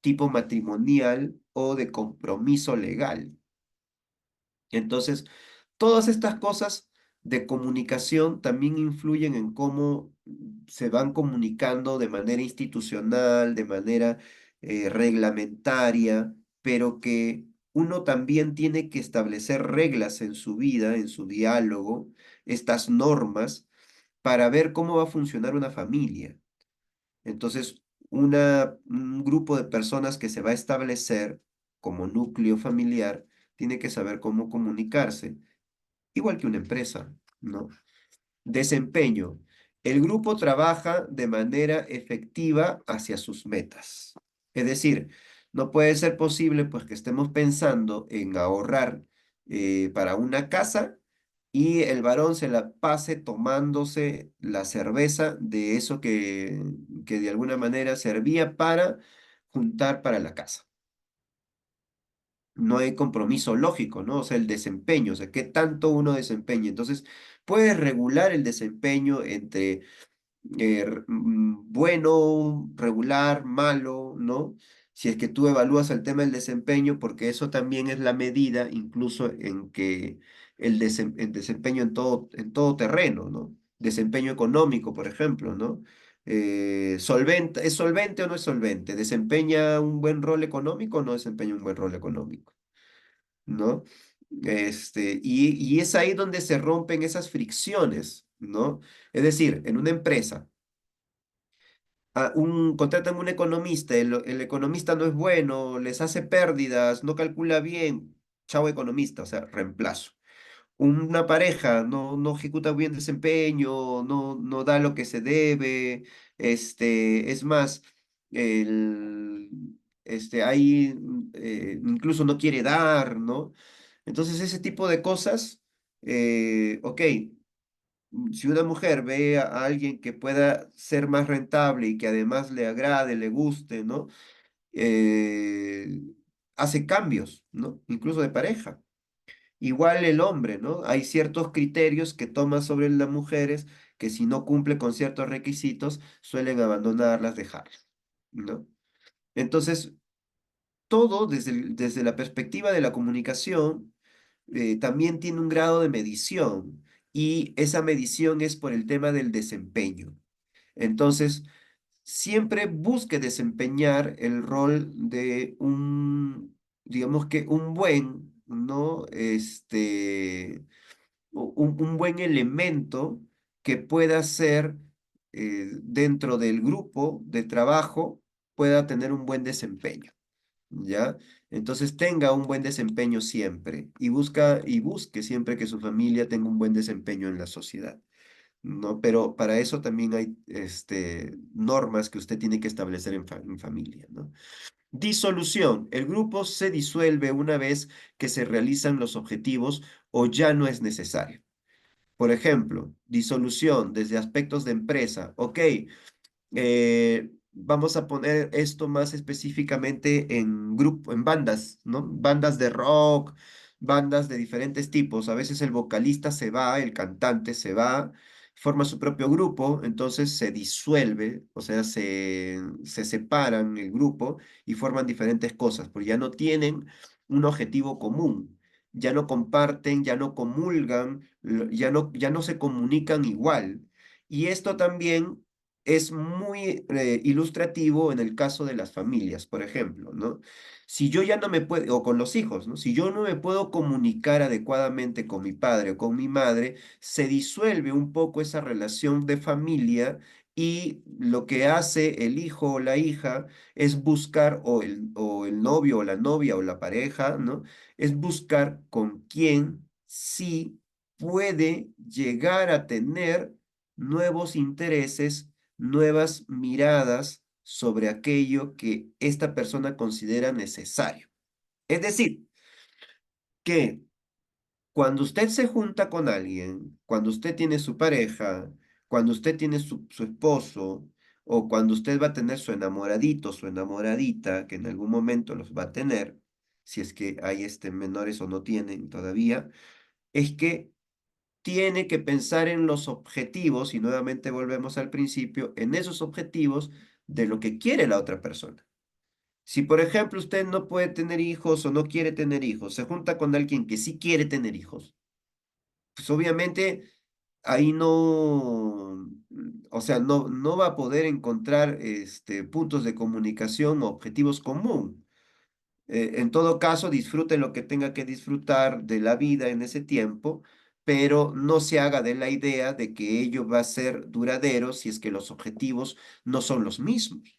tipo matrimonial o de compromiso legal. Entonces, todas estas cosas de comunicación también influyen en cómo se van comunicando de manera institucional, de manera reglamentaria, pero que uno también tiene que establecer reglas en su vida, en su diálogo, estas normas, para ver cómo va a funcionar una familia. Entonces, un grupo de personas que se va a establecer como núcleo familiar tiene que saber cómo comunicarse, igual que una empresa, ¿no? Desempeño. El grupo trabaja de manera efectiva hacia sus metas. Es decir, no puede ser posible pues que estemos pensando en ahorrar para una casa y el varón se la pase tomándose la cerveza de eso que de alguna manera servía para juntar para la casa. No hay compromiso lógico, ¿no? O sea, el desempeño, o sea, qué tanto uno desempeña. Entonces, puedes regular el desempeño entre bueno, regular, malo, ¿no? Si es que tú evalúas el tema del desempeño, porque eso también es la medida, incluso en que el desempeño en todo terreno, ¿no? Desempeño económico, por ejemplo, ¿no? ¿Es solvente o no es solvente? ¿Desempeña un buen rol económico o no desempeña un buen rol económico? ¿No? Y es ahí donde se rompen esas fricciones, ¿no? Es decir, en una empresa contratan un economista, el economista no es bueno, les hace pérdidas, no calcula bien, chao economista, o sea, reemplazo. Una pareja no ejecuta bien desempeño, no da lo que se debe, es más, el, ahí incluso no quiere dar, ¿no? Entonces ese tipo de cosas, ok, si una mujer ve a alguien que pueda ser más rentable y que además le agrade, le guste, ¿no? Eh, hace cambios, ¿no? Incluso de pareja. Igual el hombre, ¿no? Hay ciertos criterios que toma sobre las mujeres que si no cumple con ciertos requisitos suelen abandonarlas, dejarlas, ¿no? Entonces, todo desde la perspectiva de la comunicación también tiene un grado de medición y esa medición es por el tema del desempeño. Entonces, siempre busque desempeñar el rol de digamos que un buen, ¿no? Un buen elemento que pueda ser dentro del grupo de trabajo, pueda tener un buen desempeño. ¿Ya? Entonces tenga un buen desempeño siempre y busque siempre que su familia tenga un buen desempeño en la sociedad, ¿no? Pero para eso también hay normas que usted tiene que establecer en familia, ¿no? Disolución. El grupo se disuelve una vez que se realizan los objetivos o ya no es necesario. Por ejemplo, disolución desde aspectos de empresa. Ok, vamos a poner esto más específicamente en bandas, ¿no? Bandas de rock, bandas de diferentes tipos. A veces el vocalista se va, el cantante se va, forma su propio grupo, entonces se disuelve, o sea, se separan el grupo y forman diferentes cosas, porque ya no tienen un objetivo común. Ya no comparten, ya no comulgan, ya no se comunican igual. Y esto también es muy ilustrativo en el caso de las familias, por ejemplo, ¿no? Si yo ya no me puedo, o con los hijos, ¿no? Si yo no me puedo comunicar adecuadamente con mi padre o con mi madre, se disuelve un poco esa relación de familia y lo que hace el hijo o la hija es buscar, o el novio o la novia o la pareja, ¿no? Es buscar con quién sí puede llegar a tener nuevos intereses, nuevas miradas sobre aquello que esta persona considera necesario. Es decir, que cuando usted se junta con alguien, cuando usted tiene su pareja, cuando usted tiene su esposo, o cuando usted va a tener su enamoradito, su enamoradita, que en algún momento los va a tener, si es que hay menores o no tienen todavía, es que tiene que pensar en los objetivos, y nuevamente volvemos al principio, en esos objetivos de lo que quiere la otra persona. Si, por ejemplo, usted no puede tener hijos o no quiere tener hijos, se junta con alguien que sí quiere tener hijos, pues obviamente ahí no, o sea, no va a poder encontrar puntos de comunicación o objetivos común. En todo caso, disfrute lo que tenga que disfrutar de la vida en ese tiempo, pero no se haga de la idea de que ello va a ser duradero si es que los objetivos no son los mismos.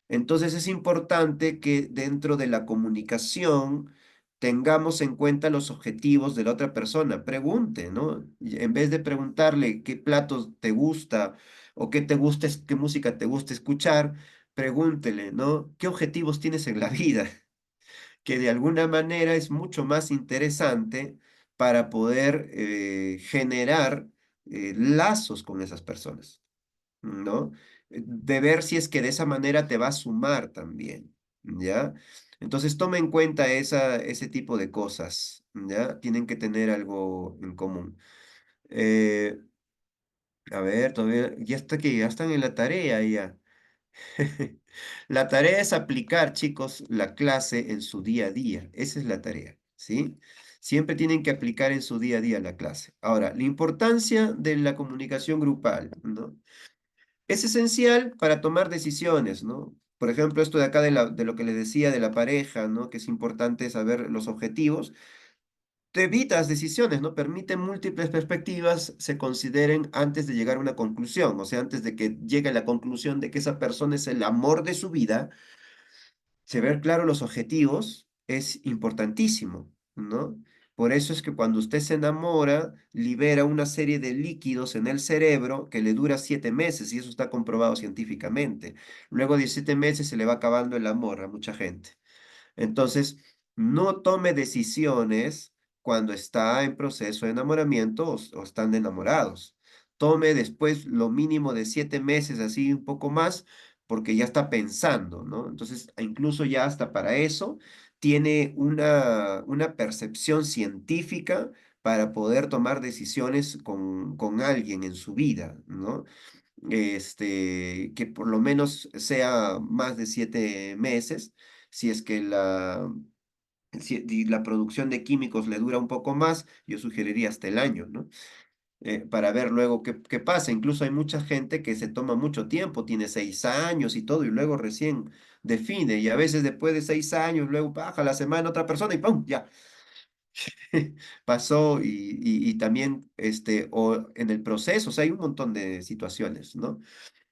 Entonces es importante que dentro de la comunicación tengamos en cuenta los objetivos de la otra persona. Pregunte, ¿no? Y en vez de preguntarle qué platos te gusta o qué te gusta, qué música te gusta escuchar, pregúntele, ¿no? ¿Qué objetivos tienes en la vida? Que de alguna manera es mucho más interesante para poder generar lazos con esas personas, ¿no? De ver si es que de esa manera te va a sumar también, ¿ya? Entonces toma en cuenta ese tipo de cosas, ¿ya? Tienen que tener algo en común. Eh, a ver, todavía, ya están en la tarea ya. La tarea es aplicar, chicos, la clase en su día a día. Esa es la tarea, ¿sí? Siempre tienen que aplicar en su día a día la clase. Ahora, la importancia de la comunicación grupal, ¿no? Es esencial para tomar decisiones, ¿no? Por ejemplo, esto de acá de lo que les decía de la pareja, ¿no? Que es importante saber los objetivos. Te evitas decisiones, ¿no? Permite múltiples perspectivas se consideren antes de llegar a una conclusión, o sea, antes de que llegue a la conclusión de que esa persona es el amor de su vida, se ver claro los objetivos es importantísimo, ¿no? Por eso es que cuando usted se enamora, libera una serie de líquidos en el cerebro que le dura 7 meses, y eso está comprobado científicamente. Luego de 7 meses se le va acabando el amor a mucha gente. Entonces, no tome decisiones cuando está en proceso de enamoramiento o están enamorados. Tome después lo mínimo de 7 meses, así un poco más, porque ya está pensando, ¿no? Entonces, incluso ya hasta para eso, tiene una percepción científica para poder tomar decisiones con alguien en su vida, ¿no? Que por lo menos sea más de 7 meses, si es que si la producción de químicos le dura un poco más, yo sugeriría hasta el año, ¿no? Para ver luego qué pasa. Incluso hay mucha gente que se toma mucho tiempo, tiene 6 años y todo, y luego recién define, y a veces después de 6 años, luego baja la semana otra persona y ¡pum! Ya. Pasó y también o en el proceso, o sea, hay un montón de situaciones, ¿no?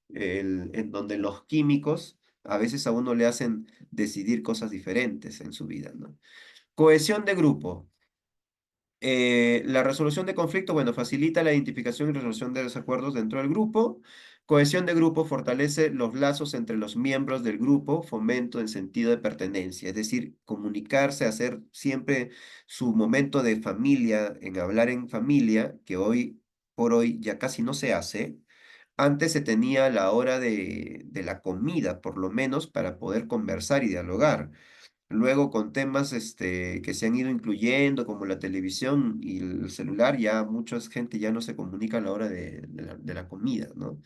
En donde los químicos a veces a uno le hacen decidir cosas diferentes en su vida, ¿no? Cohesión de grupo. La resolución de conflictos, bueno, facilita la identificación y resolución de desacuerdos dentro del grupo. Cohesión de grupo fortalece los lazos entre los miembros del grupo, fomento en sentido de pertenencia, es decir, comunicarse, hacer siempre su momento de familia, en hablar en familia, que hoy por hoy ya casi no se hace. Antes se tenía la hora de la comida, por lo menos, para poder conversar y dialogar. Luego con temas que se han ido incluyendo, como la televisión y el celular, ya mucha gente ya no se comunica a la hora de la comida, ¿no?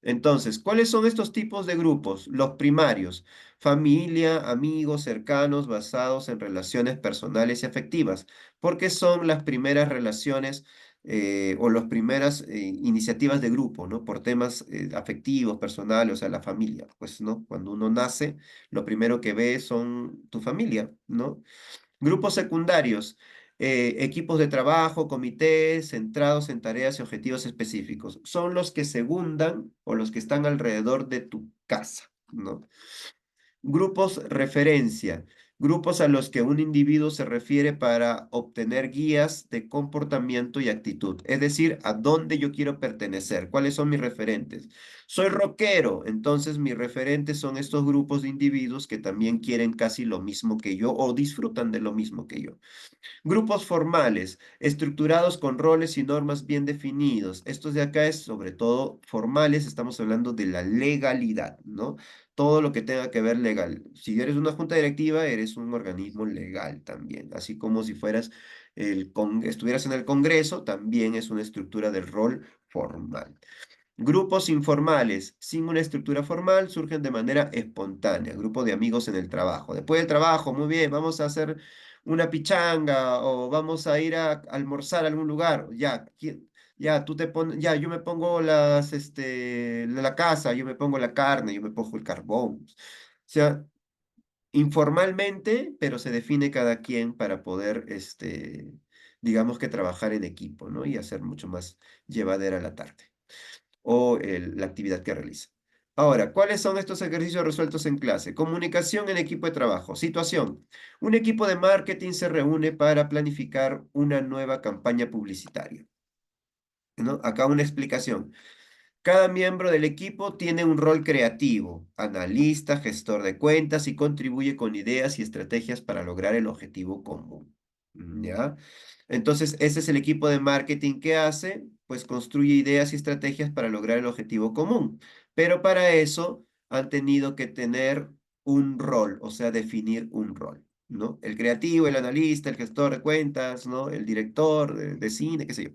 Entonces, ¿cuáles son estos tipos de grupos? Los primarios, familia, amigos cercanos basados en relaciones personales y afectivas, porque son las primeras relaciones o las primeras iniciativas de grupo, ¿no? Por temas afectivos, personales, o sea, la familia, pues, ¿no? Cuando uno nace, lo primero que ve son tu familia, ¿no? Grupos secundarios, equipos de trabajo, comités centrados en tareas y objetivos específicos. Son los que secundan o los que están alrededor de tu casa, ¿no? Grupos referencia, grupos a los que un individuo se refiere para obtener guías de comportamiento y actitud, es decir, a dónde yo quiero pertenecer, cuáles son mis referentes. Soy rockero, entonces mis referentes son estos grupos de individuos que también quieren casi lo mismo que yo o disfrutan de lo mismo que yo. Grupos formales, estructurados con roles y normas bien definidos. Estos de acá es sobre todo formales, estamos hablando de la legalidad, ¿no? Todo lo que tenga que ver legal. Si eres una junta directiva, eres un organismo legal también, así como si fueras estuvieras en el Congreso, también es una estructura del rol formal. Grupos informales, sin una estructura formal, surgen de manera espontánea. Grupo de amigos en el trabajo. Después del trabajo, muy bien, vamos a hacer una pichanga o vamos a ir a almorzar a algún lugar. Ya, ya, tú te pones, ya, yo me pongo la casa, yo me pongo la carne, yo me pongo el carbón. O sea, informalmente, pero se define cada quien para poder, digamos que trabajar en equipo, ¿no? Y hacer mucho más llevadera la tarde o la actividad que realiza. Ahora, ¿cuáles son estos ejercicios resueltos en clase? Comunicación en equipo de trabajo. Situación. Un equipo de marketing se reúne para planificar una nueva campaña publicitaria, ¿no? Acá una explicación. Cada miembro del equipo tiene un rol creativo, analista, gestor de cuentas y contribuye con ideas y estrategias para lograr el objetivo común. ¿Ya? Entonces, ese es el equipo de marketing que hace, pues construye ideas y estrategias para lograr el objetivo común. Pero para eso han tenido que tener un rol, o sea, definir un rol, ¿no? El creativo, el analista, el gestor de cuentas, ¿no? El director de cine, qué sé yo.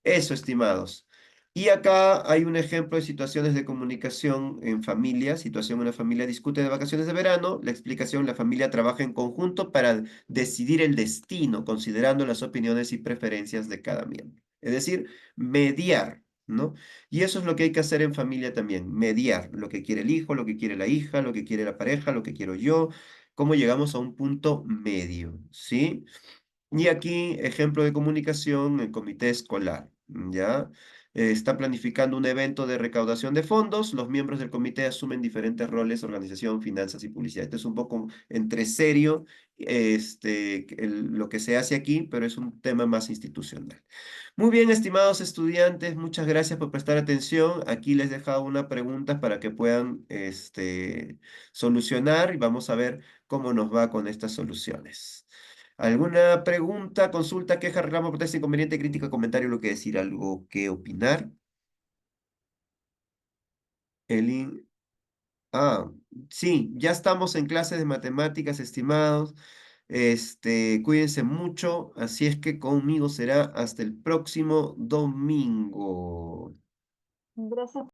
Eso, estimados. Y acá hay un ejemplo de situaciones de comunicación en familia. Situación: una familia discute de vacaciones de verano. La explicación: la familia trabaja en conjunto para decidir el destino, considerando las opiniones y preferencias de cada miembro. Es decir, mediar, ¿no? Y eso es lo que hay que hacer en familia también: mediar lo que quiere el hijo, lo que quiere la hija, lo que quiere la pareja, lo que quiero yo, cómo llegamos a un punto medio, ¿sí? Y aquí, ejemplo de comunicación: el comité escolar, ¿ya? Está planificando un evento de recaudación de fondos. Los miembros del comité asumen diferentes roles: organización, finanzas y publicidad. Esto es un poco entre serio, lo que se hace aquí, pero es un tema más institucional. Muy bien, estimados estudiantes, muchas gracias por prestar atención. Aquí les he dejado una pregunta para que puedan, solucionar, y vamos a ver cómo nos va con estas soluciones. ¿Alguna pregunta, consulta, queja, reclamo, protesta, inconveniente, crítica, comentario, lo que decir, algo que opinar? Elin. Ah, sí, ya estamos en clases de matemáticas, estimados. Cuídense mucho, así es que conmigo será hasta el próximo domingo. Gracias.